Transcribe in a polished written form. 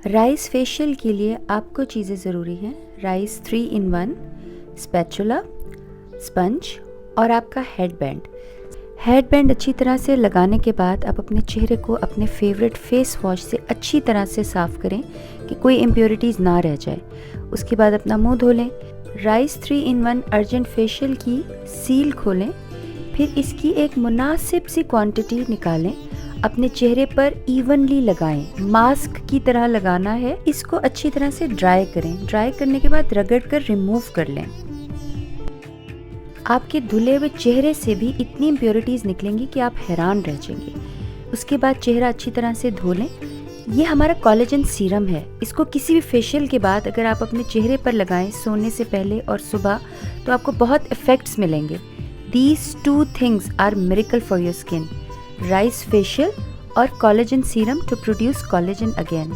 Rice facial के लिए आपको चीज़ें ज़रूरी हैं। राइस 3 in 1, स्पैचुला, स्पंज और आपका हेडबैंड। हेडबैंड अच्छी तरह से लगाने के बाद आप अपने चेहरे को अपने फेवरेट फेस वॉश से अच्छी तरह से साफ़ करें कि कोई इम्प्योरिटीज़ ना रह जाए। उसके बाद अपना मुंह धो लें। राइस 3 in 1 अर्जेंट फेशियल की सील खोलें, फिर इसकी एक मुनासिब सी क्वांटिटी निकालें, अपने चेहरे पर इवनली लगाएं। मास्क की तरह लगाना है। इसको अच्छी तरह से ड्राई करें। ड्राई करने के बाद रगड़ कर रिमूव कर लें। आपके धुले हुए चेहरे से भी इतनी इम्प्योरिटीज़ निकलेंगी कि आप हैरान रह जाएंगे। उसके बाद चेहरा अच्छी तरह से धो लें। ये हमारा कोलेजन सीरम है। इसको किसी भी फेशियल के बाद अगर आप अपने चेहरे पर लगाएं सोने से पहले और सुबह, तो आपको बहुत इफ़ेक्ट्स मिलेंगे। These 2 things are miracle for your skin: rice facial or collagen serum to produce collagen again.